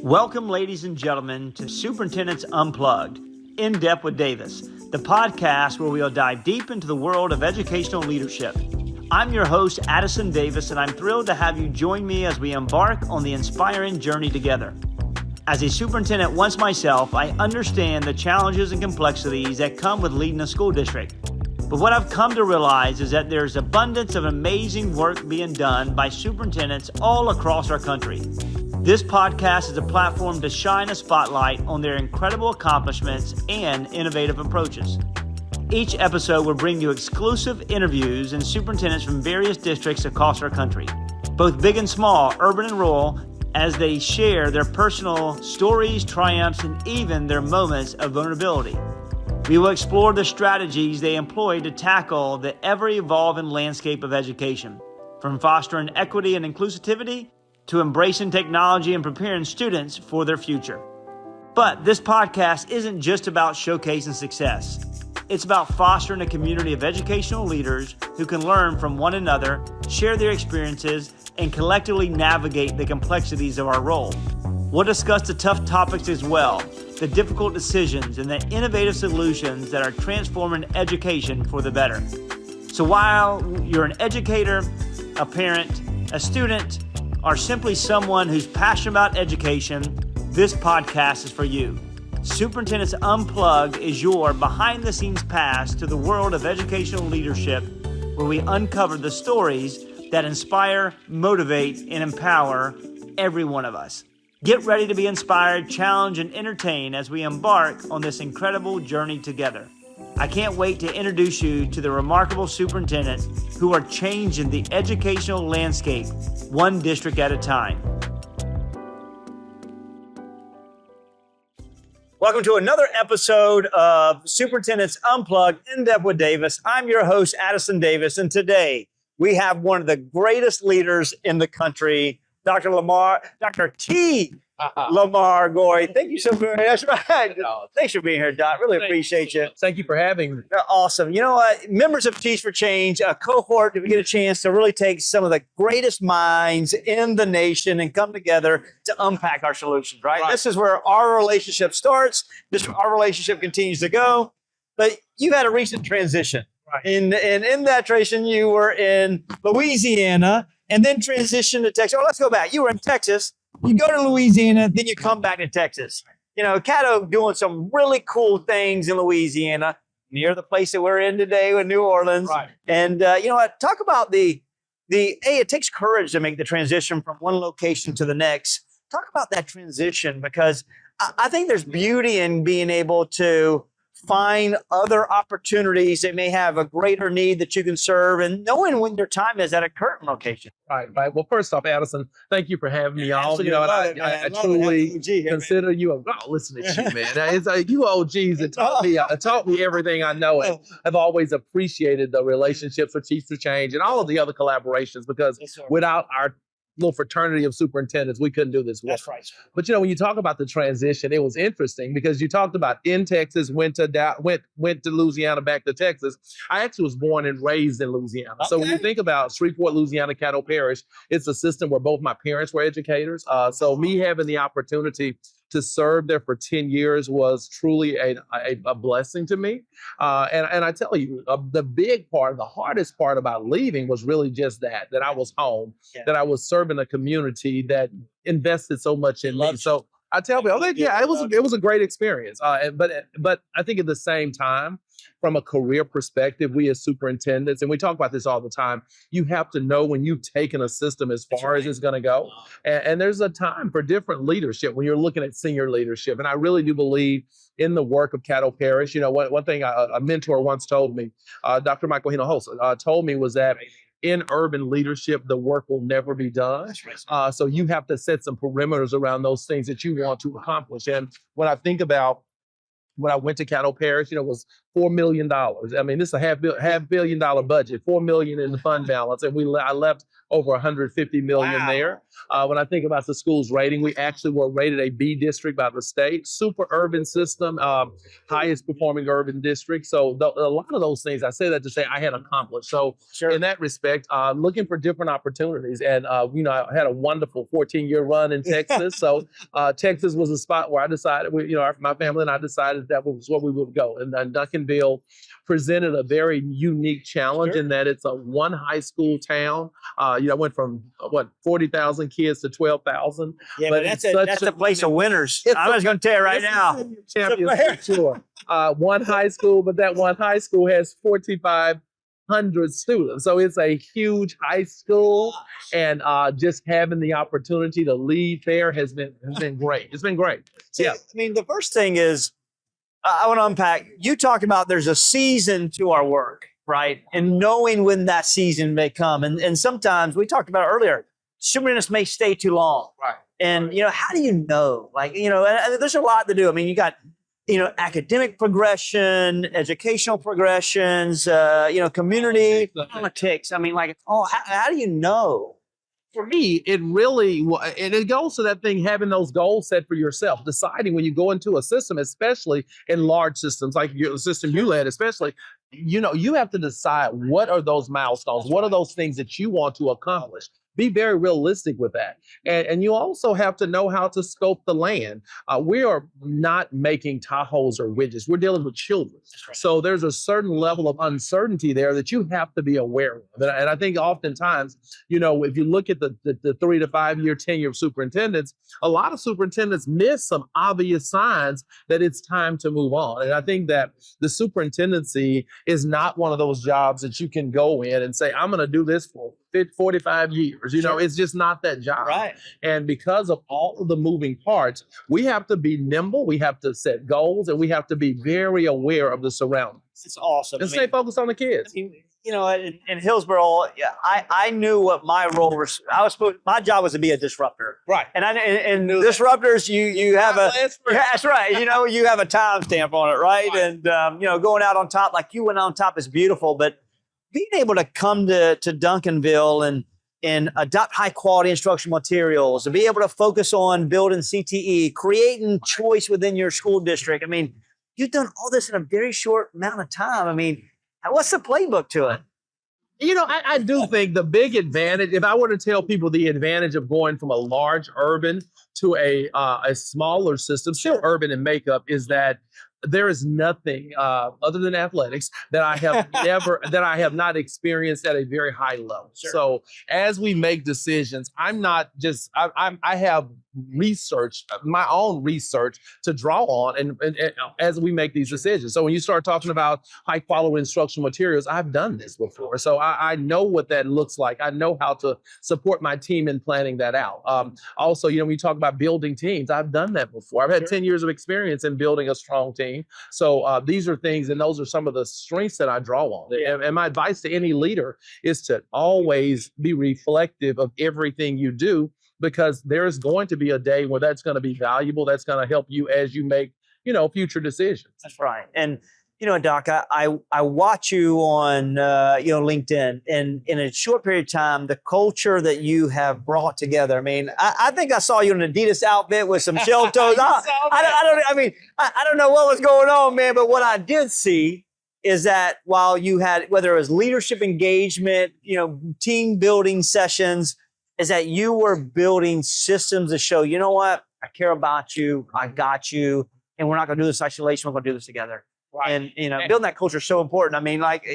Welcome, ladies and gentlemen, to Superintendents Unplugged, In Depth with Davis, the podcast where we'll dive deep into the world of educational leadership. I'm your host, Addison Davis, and I'm thrilled to have you join me as we embark on the inspiring journey together. As a superintendent once myself, I understand the challenges and complexities that come with leading a school district. But what I've come to realize is that there's abundance of amazing work being done by superintendents all across our country. This podcast is a platform to shine a spotlight on their incredible accomplishments and innovative approaches. Each episode will bring you exclusive interviews and superintendents from various districts across our country, both big and small, urban and rural, as they share their personal stories, triumphs, and even their moments of vulnerability. We will explore the strategies they employ to tackle the ever-evolving landscape of education, from fostering equity and inclusivity to embracing technology and preparing students for their future. But this podcast isn't just about showcasing success. It's about fostering a community of educational leaders who can learn from one another, share their experiences, and collectively navigate the complexities of our role. We'll discuss the tough topics as well, the difficult decisions, and the innovative solutions that are transforming education for the better. So while you're an educator, a parent, a student, or simply someone who's passionate about education, this podcast is for you. Superintendents Unplugged is your behind-the-scenes pass to the world of educational leadership, where we uncover the stories that inspire, motivate, and empower every one of us. Get ready to be inspired, challenged, and entertained as we embark on this incredible journey together. I can't wait to introduce you to the remarkable superintendents who are changing the educational landscape one district at a time. Welcome to another episode of Superintendents Unplugged, In Depth with Davis. I'm your host, Addison Davis, and today we have one of the greatest leaders in the country, Dr. Lamar Goree. Thank you so very much. Right. Thanks for being here, Doc. Really appreciate you. Thank you for having me. Awesome. You know what? Members of Teach for Change, a cohort that we get a chance to really take some of the greatest minds in the nation and come together to unpack our solutions, right? This is where our relationship starts. This is where our relationship continues to go. But you had a recent transition. Right. And in that transition, you were in Louisiana and then transitioned to Texas. Oh, let's go back. You were in Texas. You go to Louisiana, then you come back to Texas. You know, Caddo doing some really cool things in Louisiana, near the place that we're in today with New Orleans. Right. And you know what? Talk about it takes courage to make the transition from one location to the next. Talk about that transition, because I think there's beauty in being able to find other opportunities that may have a greater need that you can serve, and knowing when your time is at a current location. Right. Well, first off, Addison, thank you for having me on. You know, I truly consider you listen to you, man. It's you OGs that taught me everything I know. And I've always appreciated the relationships with Teach for Change and all of the other collaborations, because without our little fraternity of superintendents, we couldn't do this work. That's right. But you know, when you talk about the transition, it was interesting because you talked about in Texas, went to Louisiana, back to Texas. I actually was born and raised in Louisiana. Okay. So when you think about Shreveport, Louisiana, Caddo Parish, it's a system where both my parents were educators. So me having the opportunity to serve there for 10 years was truly a blessing to me. And I tell you, the big part, the hardest part about leaving was really just that I was home, that I was serving a community that invested so much in me. So I tell people, it was a great experience. But I think at the same time, from a career perspective, we as superintendents, and we talk about this all the time, you have to know when you've taken a system as far as it's going to go. And there's a time for different leadership when you're looking at senior leadership. And I really do believe in the work of Caddo Parish. You know, one thing a mentor once told me, Dr. Michael Hinojosa, told me was that in urban leadership, the work will never be done. So you have to set some perimeters around those things that you want to accomplish. And when I think about when I went to Caddo Parish, it was $4 million. I mean, this is a half billion dollar budget, $4 million in the fund balance, and I left over 150 million there. When I think about the school's rating, we actually were rated a B district by the state, super urban system, highest performing urban district. So a lot of those things, I say that to say I had accomplished. So in that respect, looking for different opportunities. And, you know, I had a wonderful 14-year run in Texas. So Texas was a spot where I decided, my family and I decided that was where we would go. And Duncanville presented a very unique challenge in that it's a one high school town. You know, I went from 40,000 kids to 12,000. Yeah, but that's a place of winners. I was going to tell you right now. Champions, sure. One high school, but that one high school has 4,500 students. So it's a huge high school, and just having the opportunity to lead there has been great. It's been great. See, I mean, the first thing is, I want to unpack. You talked about there's a season to our work, right? And knowing when that season may come. And sometimes we talked about it earlier, superintendents may stay too long. Right. And, you know, how do you know? Like, you know, and there's a lot to do. I mean, you got, you know, academic progression, educational progressions, you know, community politics. I mean, like, how do you know? For me, it really, and it goes to that thing, having those goals set for yourself, deciding when you go into a system, especially in large systems like the system you led, especially, you know, you have to decide what are those milestones, what are those things that you want to accomplish. Be very realistic with that. And you also have to know how to scope the land. We are not making Tahoes or widgets. We're dealing with children. Right. So there's a certain level of uncertainty there that you have to be aware of. And I think oftentimes, you know, if you look at the 3 to 5 year tenure of superintendents, a lot of superintendents miss some obvious signs that it's time to move on. And I think that the superintendency is not one of those jobs that you can go in and say, I'm going to do this for 45 years. You know, it's just not that job. Right. And because of all of the moving parts, we have to be nimble, we have to set goals, and we have to be very aware of the surroundings. It's awesome. And stay focused on the kids. I mean, you know, in Hillsborough, I knew what my role was. My job was to be a disruptor. Right. And disruptors, you have that's right. You know, you have a timestamp on it, right? And you know, going out on top like you went on top is beautiful, but being able to come to Duncanville and adopt high quality instructional materials, to be able to focus on building CTE, creating choice within your school district. I mean, you've done all this in a very short amount of time. I mean, what's the playbook to it? You know, I do think the big advantage, if I were to tell people the advantage of going from a large urban to a smaller system, still urban in makeup, is that there is nothing other than athletics that I have not experienced at a very high level. Sure. So as we make decisions, I have research, my own research to draw on and as we make these decisions. So when you start talking about high quality instructional materials, I've done this before. So I know what that looks like. I know how to support my team in planning that out. Also, you know, when you talk about building teams, I've done that before. I've had 10 years of experience in building a strong team. So these are things, and those are some of the strengths that I draw on. Yeah. And my advice to any leader is to always be reflective of everything you do, because there's going to be a day where that's going to be valuable. That's going to help you as you make, you know, future decisions. That's right. And, you know, Doc, I watch you on, you know, LinkedIn, and in a short period of time, the culture that you have brought together. I mean, I think I saw you in an Adidas outfit with some shell toes. I don't know what was going on, man, but what I did see is that while you had, whether it was leadership engagement, you know, team building sessions, is that you were building systems to show, you know what, I care about you, I got you, and we're not going to do this isolation, we're going to do this together. Right. And, you know, building that culture is so important. I mean, like,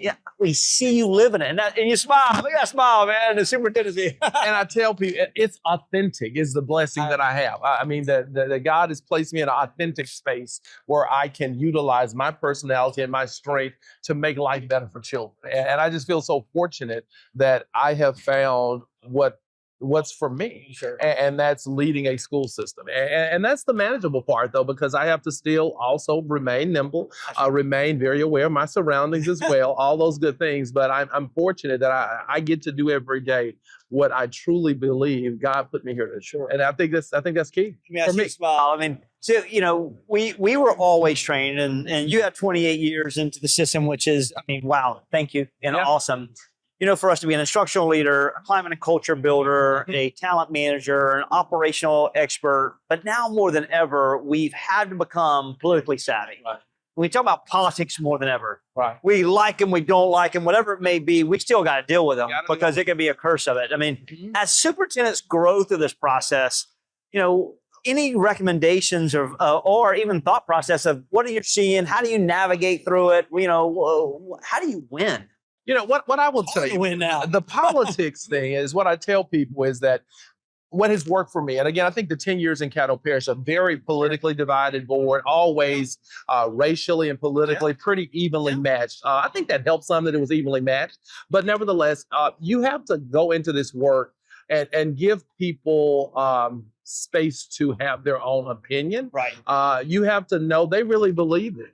yeah, we see you living it, and you smile. Look at that smile, man. The superintendency. And I tell people, it's authentic is the blessing that I have. I mean, that God has placed me in an authentic space where I can utilize my personality and my strength to make life better for children. And I just feel so fortunate that I have found what what's for me. Sure. And that's leading a school system. And that's the manageable part, though, because I have to still also remain nimble, remain very aware of my surroundings as well, all those good things. But I'm fortunate that I get to do every day what I truly believe God put me here to. Sure. And I think that's key for me. I mean, so, you know, we were always trained, and you have 28 years into the system, which is, I mean, wow, thank you, and awesome. You know, for us to be an instructional leader, a climate and culture builder, a talent manager, an operational expert, but now more than ever, we've had to become politically savvy. Right. When we talk about politics more than ever, Right. we like them, we don't like them, whatever it may be, we still got to deal with them because it can be a curse of it. I mean, as superintendents grow through this process, you know, any recommendations or even thought process of what are you seeing? How do you navigate through it? You know, how do you win? You know, what I will tell you, Win now. the politics thing is what I tell people is that what has worked for me, and again, I think the 10 years in Caddo Parish, a very politically divided board, always racially and politically pretty evenly matched. I think that helped some that it was evenly matched, but nevertheless, you have to go into this work and give people space to have their own opinion. Right. You have to know they really believe it.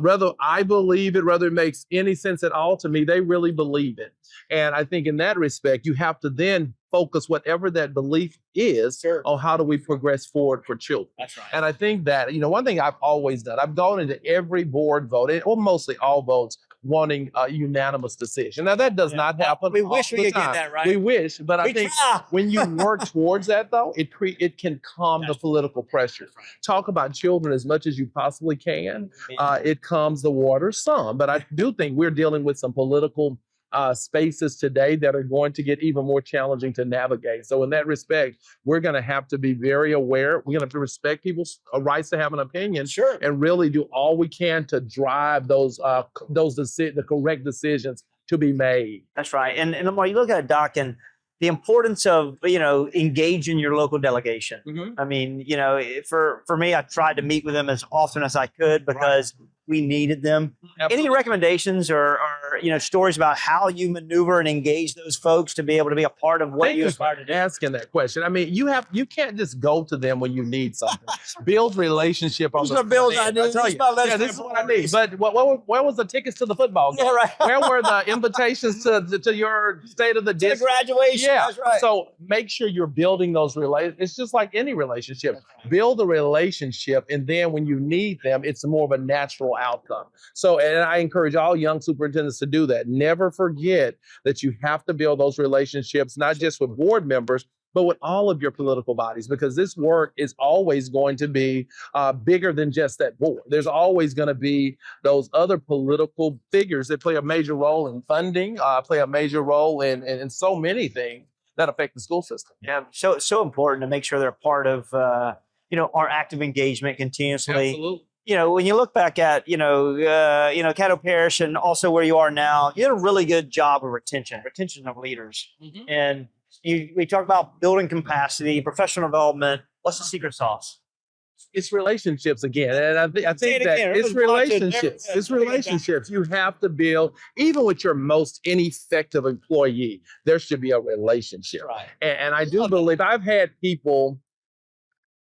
Whether I believe it, whether it makes any sense at all to me, they really believe it. And I think in that respect, you have to then focus whatever that belief is on how do we progress forward for children. That's right. And I think that, you know, one thing I've always done, I've gone into every board vote, or mostly all votes, wanting a unanimous decision. Now that does not happen. We wish we could time. get that, right? We wish, but I think when you work towards that, though, it can calm the political pressure. Right. Talk about children as much as you possibly can. It calms the water some, but I do think we're dealing with some political spaces today that are going to get even more challenging to navigate. So in that respect, we're going to have to be very aware. We're going to have to respect people's rights to have an opinion, and really do all we can to drive the correct decisions to be made. That's right. And Lamar, you look at it, Doc, and the importance of, you know, engaging your local delegation. I mean, you know, for me, I tried to meet with them as often as I could because we needed them. Absolutely. Any recommendations or you know, stories about how you maneuver and engage those folks to be able to be a part of what you aspire to do? Asking that question. I mean, you can't just go to them when you need something. Build relationship on the bills I need. this is what I need. But where was the tickets to the football game? Yeah, right. Where were the invitations to your state of the district? Graduation. Yeah. That's right. So make sure you're building those relationships. It's just like any relationship. Build a relationship, and then when you need them, it's more of a natural outcome. So, and I encourage all young superintendents to do that. Never forget that you have to build those relationships, not just with board members, but with all of your political bodies, because this work is always going to be bigger than just that board. There's always going to be those other political figures that play a major role in funding, play a major role in so many things that affect the school system. Yeah, so important to make sure they're a part of you know, our active engagement continuously. Absolutely. You know, when you look back at, you know, Caddo Parish and also where you are now, you did a really good job of retention of leaders. And we talk about building capacity, professional development. What's the secret sauce? It's relationships again. And I think that it's relationships. It's relationships. You have to build, even with your most ineffective employee, there should be a relationship. Right. And I do believe I've had people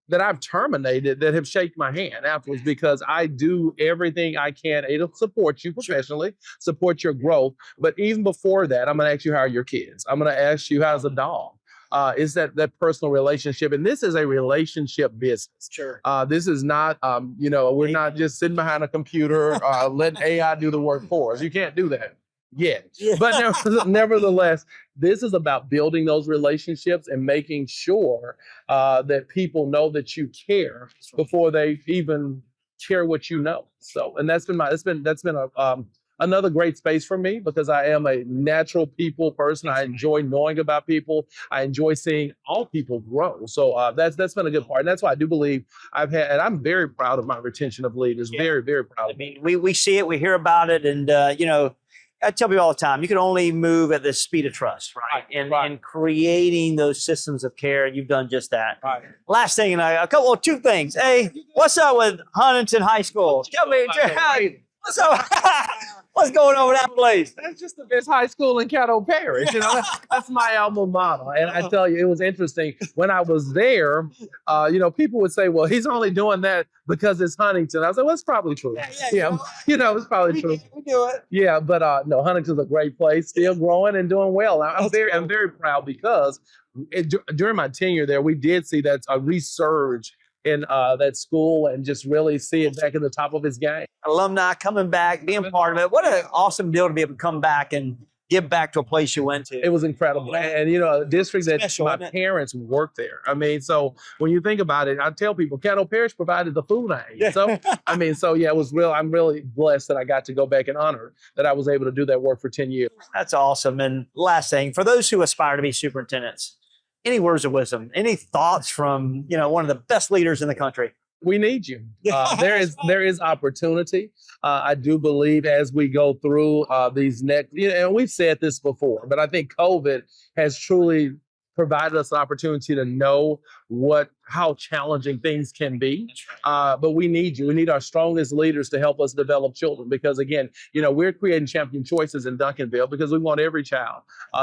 that I've terminated that have shaken my hand afterwards because I do everything I can to support you professionally, support your growth. But even before that, I'm going to ask you, how are your kids? I'm going to ask you, how's the dog? Is that personal relationship? And this is a relationship business. Sure. This is not, you know, we're not just sitting behind a computer, letting AI do the work for us. You can't do that yet. Yeah. But nevertheless, this is about building those relationships and making sure that people know that you care before they even care what you know. So, and that's been another great space for me because I am a natural people person. I enjoy knowing about people. I enjoy seeing all people grow. So that's been a good part. And that's why I do believe and I'm very proud of my retention of leaders. Yeah. Very, very proud. I mean, we see it, we hear about it. And, you know, I tell people all the time, you can only move at the speed of trust, right? And creating those systems of care. You've done just that. Right. Last thing, and two things. Hey, what's up with Huntington High School? What's up? What's going on with that place? That's just the best high school in Caddo Parish. You know, that's my alma mater. And I tell you, it was interesting when I was there. People would say, "Well, he's only doing that because it's Huntington." I was like, "Well, it's probably true. Yeah, it's probably true. We do it. Yeah, but no, Huntington's a great place, still growing and doing well. I'm very proud because during my tenure there, we did see that a resurge in that school and just really see it back at the top of its game. Alumni coming back, being part of it. What an awesome deal to be able to come back and give back to a place you went to. It was incredible. And a district that Special, my parents worked there. I mean, so when you think about it, I tell people Caddo Parish provided the food I ate. So, it was real. I'm really blessed that I got to go back and honor that I was able to do that work for 10 years. That's awesome. And last thing, for those who aspire to be superintendents, any words of wisdom, any thoughts from, one of the best leaders in the country? We need you. There is opportunity. I do believe as we go through these next, and we've said this before, but I think COVID has truly provided us an opportunity to know how challenging things can be. But we need you. We need our strongest leaders to help us develop children because, again, we're creating champion choices in Duncanville because we want every child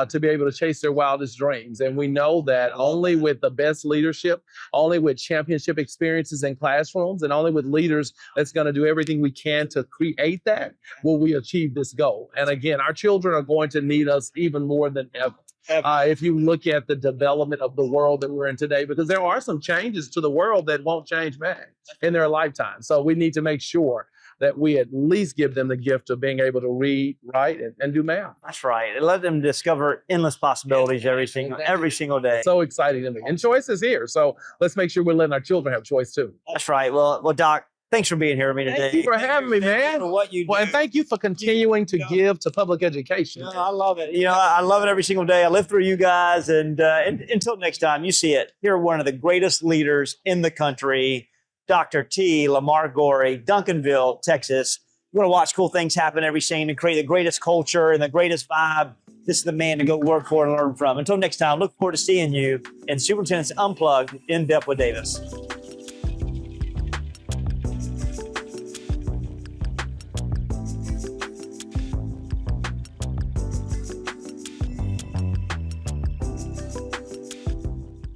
to be able to chase their wildest dreams. And we know that only with the best leadership, only with championship experiences in classrooms, and only with leaders that's going to do everything we can to create that, will we achieve this goal. And again, our children are going to need us even more than ever. If you look at the development of the world that we're in today, because there are some changes to the world that won't change back in their lifetime. So we need to make sure that we at least give them the gift of being able to read, write, and do math. That's right. And let them discover endless possibilities every single day. So exciting to me. And choice is here. So let's make sure we're letting our children have choice too. That's right. Well, Doc, thanks for being here with me today. Thank you for having me, man. For what you do. Well, and thank you for continuing to give to public education. I love it. I love it every single day. I live through you guys. And until next time, you see it. You're one of the greatest leaders in the country, Dr. T. Lamar Goree, Duncanville, Texas. You want to watch cool things happen every scene and create the greatest culture and the greatest vibe. This is the man to go work for and learn from. Until next time, look forward to seeing you in Superintendents Unplugged, In Depth with Davis.